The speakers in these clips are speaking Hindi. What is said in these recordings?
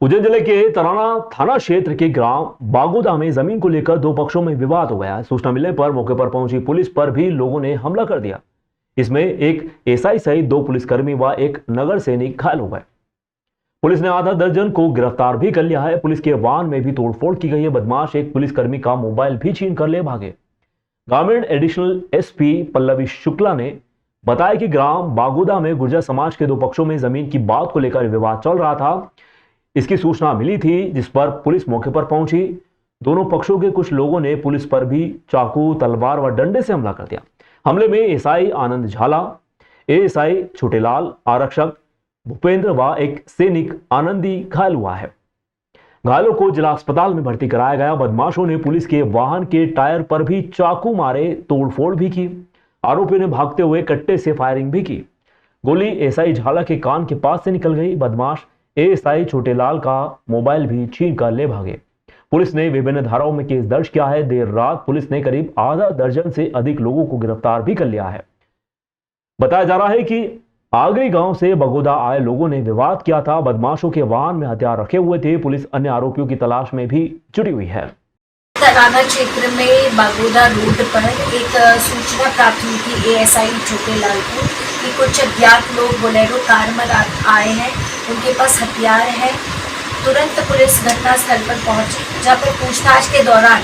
उज्जैन जिले के तराना थाना क्षेत्र के ग्राम बागोदा में जमीन को लेकर दो पक्षों में विवाद हो गया। सूचना मिलने पर मौके पर पहुंची पुलिस पर भी लोगों ने हमला कर दिया। इसमें एक एसआई सहित दो पुलिसकर्मी व एक नगर सैनिक घायल हो गए। पुलिस ने आधा दर्जन को गिरफ्तार भी कर लिया है। पुलिस के वाहन में भी तोड़फोड़ की गई है। बदमाश एक पुलिसकर्मी का मोबाइल भी छीन कर ले भागे। ग्रामीण एडिशनल एसपी पल्लवी शुक्ला ने बताया कि ग्राम बागोदा में गुर्जर समाज के दो पक्षों में जमीन की बात को लेकर विवाद चल रहा था। इसकी सूचना मिली थी, जिस पर पुलिस मौके पर पहुंची। दोनों पक्षों के कुछ लोगों ने पुलिस पर भी चाकू, तलवार व डंडे से हमला कर दिया। हमले में एसआई आनंद झाला, एएसआई छोटेलाल, आरक्षक भूपेंद्र व एक सैनिक आनंदी घायल हुआ है। घायलों को जिला अस्पताल में भर्ती कराया गया। बदमाशों ने पुलिस के वाहन के टायर पर भी चाकू मारे, तोड़फोड़ भी की। आरोपियों ने भागते हुए कट्टे से फायरिंग भी की। गोली एएसआई झाला के कान के पास से निकल गई। बदमाश एएसआई छोटेलाल का मोबाइल भी छीन कर ले भागे। पुलिस ने विभिन्न धाराओं में केस दर्ज किया है। देर रात पुलिस ने करीब आधा दर्जन से अधिक लोगों को गिरफ्तार भी कर लिया है। बताया जा रहा है कि आगरी गांव से बगोदा आए लोगों ने विवाद किया था। बदमाशों के वाहन में हथियार रखे हुए थे। पुलिस अन्य आरोपियों की तलाश में भी जुटी हुई है। तराना क्षेत्र में बागोदा रोड पर एक सूचना प्राप्त हुई थी एएसआई छोटेलाल को कि कुछ अज्ञात लोग बोलेरो कार में आए हैं, उनके पास हथियार है। तुरंत पुलिस घटनास्थल पर पहुंची, जहां पर पूछताछ के दौरान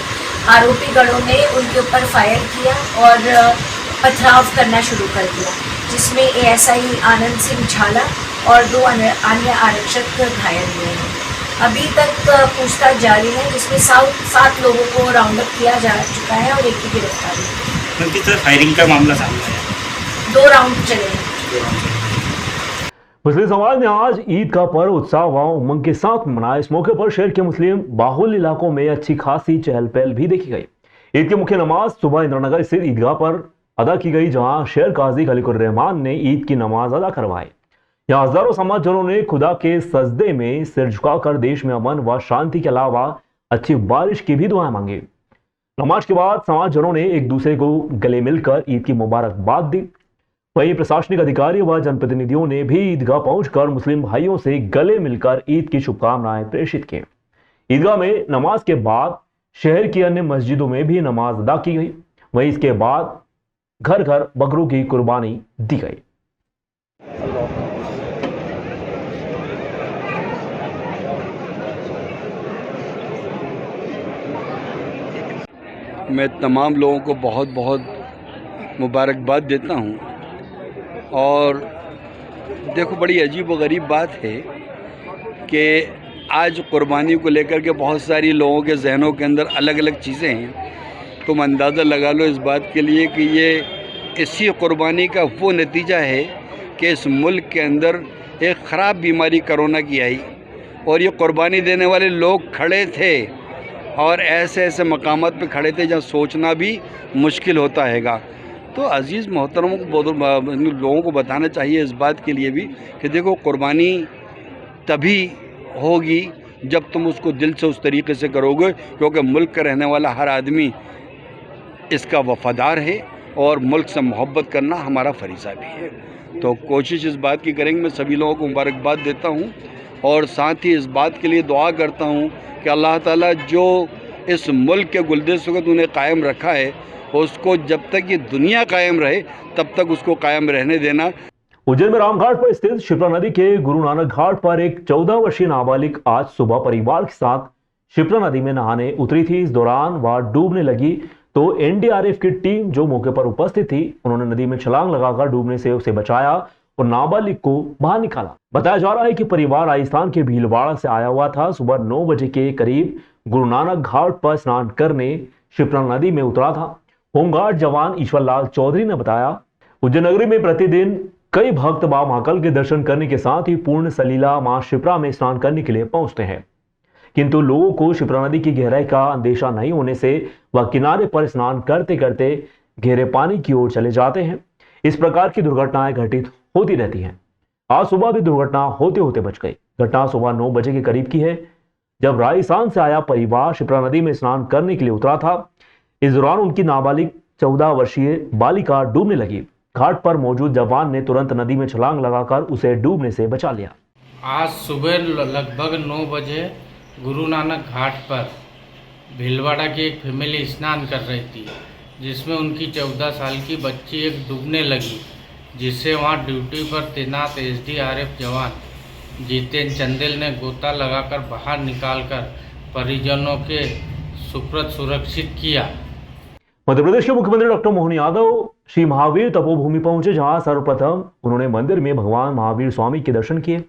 आरोपी गणों ने उनके ऊपर फायर किया और पथराव करना शुरू कर दिया, जिसमें एएसआई आनंद सिंह झाला और दो अन्य आरक्षक घायल हुए हैं। अभी तक पूछताछ जारी है, जिसमें 7 लोगों को राउंड अप किया जा चुका है और एक की गिरफ्तारी। किस तरह फायरिंग का मामला सामने आया? 2 राउंड चले हैं। मुस्लिम समाज ने आज ईद का पर्व उत्साह व उमंग के साथ मनाया। इस मौके पर शहर के मुस्लिम बाहुल इलाकों में अच्छी खासी चहल पहल भी देखी गई। ईद की मुख्य नमाज सुबह इंद्रनगर स्थित ईदगाह पर अदा की गई, जहां शहर काजी खलीकुर रहमान ने ईद की नमाज अदा करवाई। यहाँ हजारों समाजजनों ने खुदा के सजदे में सिर झुकाकर देश में अमन व शांति के अलावा अच्छी बारिश की भी दुआएं मांगी। नमाज के बाद समाजजनों ने एक दूसरे को गले मिलकर ईद की मुबारकबाद दी। वहीं प्रशासनिक अधिकारी व जनप्रतिनिधियों ने भी ईदगाह पहुंचकर मुस्लिम भाइयों से गले मिलकर ईद की शुभकामनाएं प्रेषित की। ईदगाह में नमाज के बाद शहर की अन्य मस्जिदों में भी नमाज अदा की गई। वहीं इसके बाद घर घर बकरों की कुर्बानी दी गई। मैं तमाम लोगों को बहुत बहुत मुबारकबाद देता हूं। और देखो, बड़ी अजीब व गरीब बात है कि आज कुर्बानी को लेकर के बहुत सारी लोगों के जहनों के अंदर अलग अलग चीज़ें हैं। तुम अंदाज़ा लगा लो इस बात के लिए कि ये इसी कुर्बानी का वो नतीजा है कि इस मुल्क के अंदर एक ख़राब बीमारी कोरोना की आई और ये कुर्बानी देने वाले लोग खड़े थे और ऐसे ऐसे मकामात पे खड़े थे जहाँ सोचना भी मुश्किल होता हैगा। तो अज़ीज़ मोहतरमों को लोगों को बताना चाहिए इस बात के लिए भी कि देखो, कुर्बानी तभी होगी जब तुम उसको दिल से उस तरीके से करोगे, क्योंकि मुल्क का रहने वाला हर आदमी इसका वफ़ादार है और मुल्क से मोहब्बत करना हमारा फ़रीज़ा भी है। तो कोशिश इस बात की करेंगे। मैं सभी लोगों को मुबारकबाद देता हूँ और साथ ही इस बात के लिए दुआ करता हूँ कि अल्लाह ताला जो इस मुल्क के गुलदस्ते को उन्हें कायम रखा है, उसको जब तक ये दुनिया कायम रहे तब तक उसको कायम रहने देना। उज्जैन में रामघाट पर स्थित शिप्रा नदी के गुरु नानक घाट पर एक 14 वर्षीय नाबालिग आज सुबह परिवार के साथ शिप्रा नदी में नहाने उतरी थी। इस दौरान वह डूबने लगी तो एनडीआरएफ की टीम जो मौके पर उपस्थित थी, उन्होंने नदी में छलांग लगाकर डूबने से उसे बचाया और नाबालिग को बाहर निकाला। बताया जा रहा है कि परिवार राजस्थान के भीलवाड़ा से आया हुआ था। सुबह 9 बजे के करीब गुरु नानक घाट पर स्नान करने शिप्रा नदी में उतरा था। होमगार्ड जवान ईश्वरलाल चौधरी ने बताया, उज्जैन नगरी में प्रतिदिन कई भक्त मां महाकाल के दर्शन करने के साथ ही पूर्ण सलीला मां शिप्रा में स्नान करने के लिए पहुंचते हैं, किंतु लोगों को शिप्रा नदी की गहराई का अंदेशा नहीं होने से वह किनारे पर स्नान करते करते गहरे पानी की ओर चले जाते हैं। इस प्रकार की दुर्घटनाएं घटित होती रहती हैं। आज सुबह भी दुर्घटना होते होते बच गई। घटना सुबह 9 बजे के करीब की है, जब राजस्थान से आया परिवार शिप्रा नदी में स्नान करने के लिए उतरा था। इस दौरान उनकी नाबालिग 14 वर्षीय बालिका डूबने लगी। घाट पर मौजूद जवान ने तुरंत नदी में छलांग लगाकर उसे डूबने से बचा लिया। आज सुबह लगभग 9 बजे गुरु नानक घाट पर भीलवाड़ा की एक फैमिली स्नान कर रही थी, जिसमें उनकी 14 साल की बच्ची एक डूबने लगी, जिससे वहां ड्यूटी पर तैनात SDRF जवान जितेंद्र चंदेल ने गोता लगाकर बाहर निकालकर परिजनों के सुपुर्द सुरक्षित किया। मध्य प्रदेश के मुख्यमंत्री डॉक्टर मोहन यादव श्री महावीर तपोभूमि पहुंचे, जहां सर्वप्रथम उन्होंने मंदिर में भगवान महावीर स्वामी के दर्शन किए।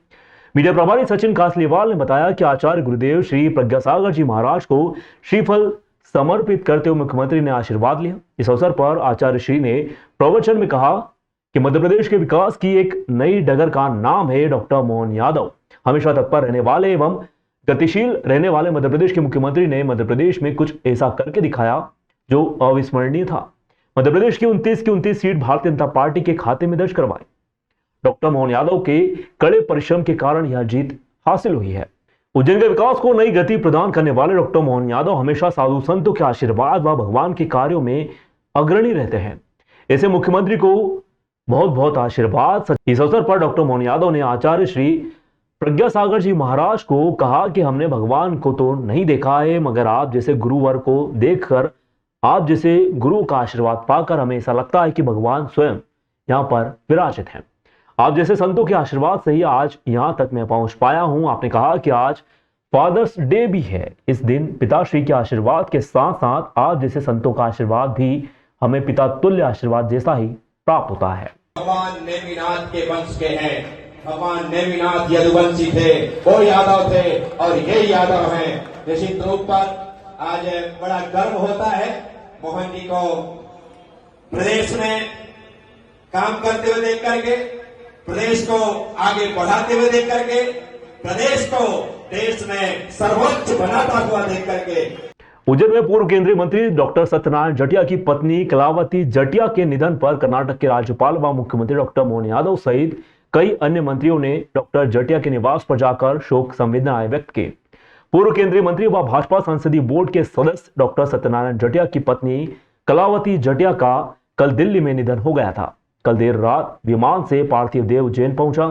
मीडिया प्रभारी सचिन कासलीवाल ने बताया कि आचार्य गुरुदेव श्री प्रज्ञासागर जी महाराज को श्रीफल समर्पित करते हुए मुख्यमंत्री ने आशीर्वाद लिया। इस अवसर पर आचार्य श्री ने प्रवचन में कहा कि मध्य प्रदेश के विकास की एक नई डगर का नाम है डॉक्टर मोहन यादव। हमेशा तत्पर रहने वाले एवं गतिशील रहने वाले मध्य प्रदेश के मुख्यमंत्री ने मध्य प्रदेश में कुछ ऐसा करके दिखाया जो अविस्मरणीय था। मध्य प्रदेश की 29 सीट भारतीय जनता पार्टी के खाते में दर्ज करवाई। डॉक्टर मोहन यादव के कड़े परिश्रम के कारण यह जीत हासिल हुई है। उज्जैन के विकास को नई गति प्रदान करने वाले डॉक्टर मोहन यादव हमेशा साधु संतों के आशीर्वाद व भगवान के कार्यों में अग्रणी रहते हैं। ऐसे मुख्यमंत्री को बहुत बहुत आशीर्वाद। इस अवसर पर डॉक्टर मोहन यादव ने आचार्य श्री प्रज्ञासागर जी महाराज को कहा कि हमने भगवान को तो नहीं देखा है, मगर आप जैसे गुरुवर को देखकर, आप जैसे गुरु का आशीर्वाद पाकर हमें ऐसा लगता है कि भगवान स्वयं यहाँ पर विराजित हैं। आप जैसे संतों के आशीर्वाद से ही आज यहाँ तक मैं पहुंच पाया हूं। आपने कहा कि आज फादर्स डे भी है। इस दिन पिताश्री के आशीर्वाद के साथ साथ आप जैसे संतों का आशीर्वाद भी हमें पिता तुल्य आशीर्वाद जैसा ही प्राप्त होता है। भगवान नेमिनाथ के वंश के हैं। भगवान नेमिनाथ यदुवंशी थे, वो यादव थे और ये यादव हैं। निश्चित रूप पर आज बड़ा गर्व होता है मोहन जी को प्रदेश में काम करते हुए देख करके, प्रदेश को आगे बढ़ाते हुए देख करके, प्रदेश को देश में सर्वोच्च बनाता हुआ देख करके। उज्जैन में पूर्व केंद्रीय मंत्री डॉक्टर सत्यनारायण जटिया की पत्नी कलावती जटिया के निधन पर कर्नाटक के राज्यपाल व मुख्यमंत्री डॉक्टर मोहन यादव सहित कई अन्य मंत्रियों ने डॉक्टर जटिया के निवास पर जाकर शोक संवेदनाएं व्यक्त की। पूर्व केंद्रीय मंत्री व भाजपा संसदीय बोर्ड के सदस्य डॉक्टर सत्यनारायण जटिया की पत्नी कलावती जटिया का कल दिल्ली में निधन हो गया था। कल देर रात विमान से पार्थिव देह उज्जैन पहुंचा।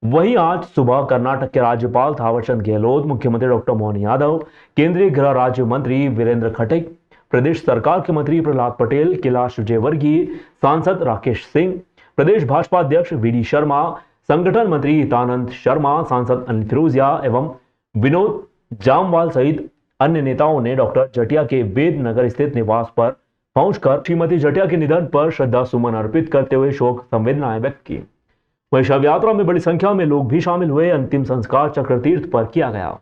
वहीं आज सुबह कर्नाटक के राज्यपाल थावरचंद गहलोत, मुख्यमंत्री डॉक्टर मोहन यादव, केंद्रीय गृह राज्य मंत्री वीरेंद्र खटीक, प्रदेश सरकार के मंत्री प्रहलाद पटेल, कैलाश विजयवर्गीय, सांसद राकेश सिंह, प्रदेश भाजपा अध्यक्ष VD शर्मा, संगठन मंत्री हितानंद शर्मा, सांसद अनिल फिरोजिया एवं विनोद जामवाल सहित अन्य नेताओं ने डॉक्टर जटिया के वेदनगर स्थित निवास पर पहुंचकर श्रीमती जटिया के निधन पर श्रद्धा सुमन अर्पित करते हुए शोक संवेदनाएं व्यक्त की। वहीं शव यात्रा में बड़ी संख्या में लोग भी शामिल हुए। अंतिम संस्कार चक्रतीर्थ पर किया गया।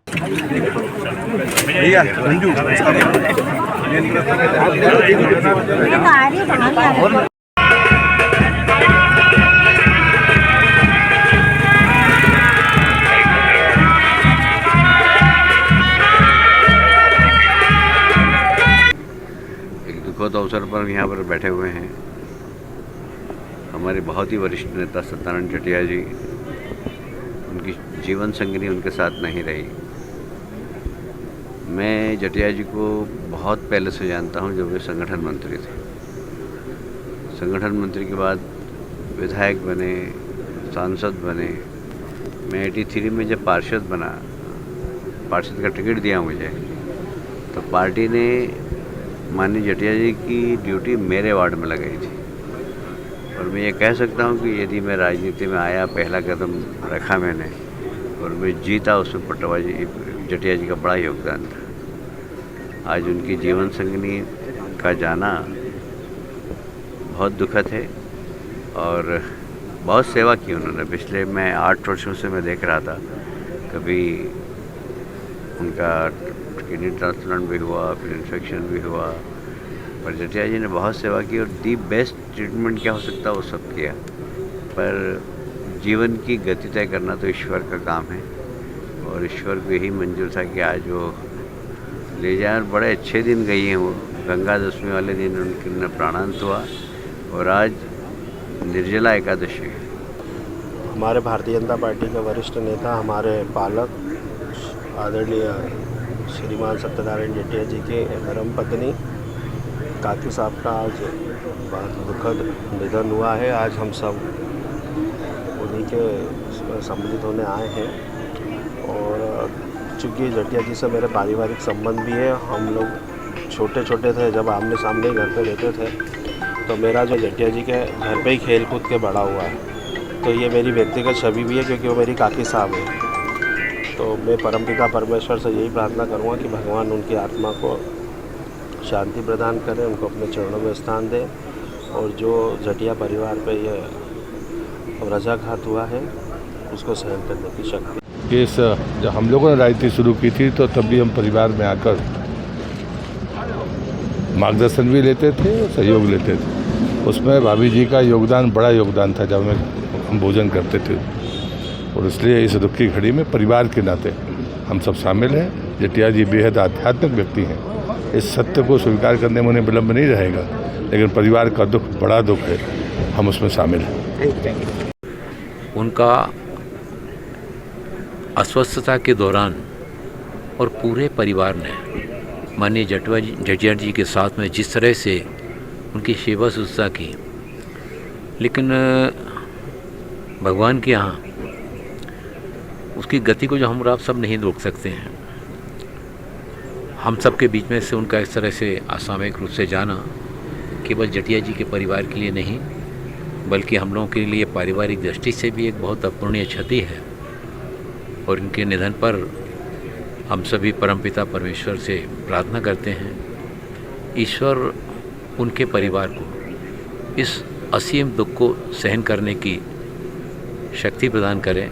दुखद अवसर पर यहाँ पर बैठे हुए हैं हमारे बहुत ही वरिष्ठ नेता सत्यनारायण जटिया जी। उनकी जीवन संगिनी उनके साथ नहीं रही। मैं जटिया जी को बहुत पहले से जानता हूँ, जब वे संगठन मंत्री थे। संगठन मंत्री के बाद विधायक बने, सांसद बने। मैं 83 में जब पार्षद बना, पार्षद का टिकट दिया मुझे, तो पार्टी ने माननीय जटिया जी की ड्यूटी मेरे वार्ड में लगाई थी। और मैं ये कह सकता हूँ कि यदि मैं राजनीति में आया, पहला कदम रखा मैंने और मैं जीता, उसमें पटवा जी जटिया जी का बड़ा योगदान था। आज उनकी जीवन संगिनी का जाना बहुत दुखद है और बहुत सेवा की उन्होंने। पिछले मैं 8 वर्षों से मैं देख रहा था, कभी उनका किडनी ट्रांसप्लांट भी हुआ, फिर इन्फेक्शन भी हुआ, पर जटिया जी ने बहुत सेवा की और दी बेस्ट ट्रीटमेंट क्या हो सकता है वो सब किया। पर जीवन की गति तय करना तो ईश्वर का काम है और ईश्वर को यही मंजूर था कि आज वो ले जाए। बड़े अच्छे दिन गई हैं वो। गंगा दशमी वाले दिन उनका प्राणांत हुआ और आज निर्जला एकादशी है। हमारे भारतीय जनता पार्टी के वरिष्ठ नेता, हमारे पालक आदरणीय श्रीमान सत्यनारायण जटिया जी के धर्मपत्नी काकी साहब का आज बहुत दुखद निधन हुआ है। आज हम सब उन्हीं के सम्मिलित होने आए हैं। और चूँकि जटिया जी से मेरे पारिवारिक संबंध भी है, हम लोग छोटे छोटे थे जब आमने सामने घर पे रहते थे, तो मेरा जो जटिया जी के घर पे ही खेल कूद के बड़ा हुआ है, तो ये मेरी व्यक्तिगत छवि भी है क्योंकि वो मेरी काकी साहब है। तो मैं परमपिता परमेश्वर से यही प्रार्थना करूँगा कि भगवान उनकी आत्मा को शांति प्रदान करें, उनको अपने चरणों में स्थान दें, और जो जटिया परिवार पे ये रजाघात हुआ है उसको सहन करने की शक्ति। केस जब हम लोगों ने राजनीति शुरू की थी तो तब भी हम परिवार में आकर मार्गदर्शन भी लेते थे और सहयोग लेते थे। उसमें भाभी जी का योगदान बड़ा योगदान था जब हम भोजन करते थे, और इसलिए इस दुख की घड़ी में परिवार के नाते हम सब शामिल हैं। जटिया जी बेहद आध्यात्मिक व्यक्ति हैं, इस सत्य को स्वीकार करने में उन्हें विलम्ब नहीं रहेगा, लेकिन परिवार का दुख बड़ा दुख है, हम उसमें शामिल हैं। उनका अस्वस्थता के दौरान और पूरे परिवार ने माननीय जटिया जी के साथ में जिस तरह से उनकी सेवा शुश्रूषा की, लेकिन भगवान के यहाँ उसकी गति को जो हम आप सब नहीं रोक सकते हैं। हम सब के बीच में से उनका इस तरह से असामयिक रूप से जाना केवल जटिया जी के परिवार के लिए नहीं, बल्कि हम लोगों के लिए पारिवारिक दृष्टि से भी एक बहुत अपूर्णीय क्षति है। और इनके निधन पर हम सभी परमपिता परमेश्वर से प्रार्थना करते हैं, ईश्वर उनके परिवार को इस असीम दुख को सहन करने की शक्ति प्रदान करें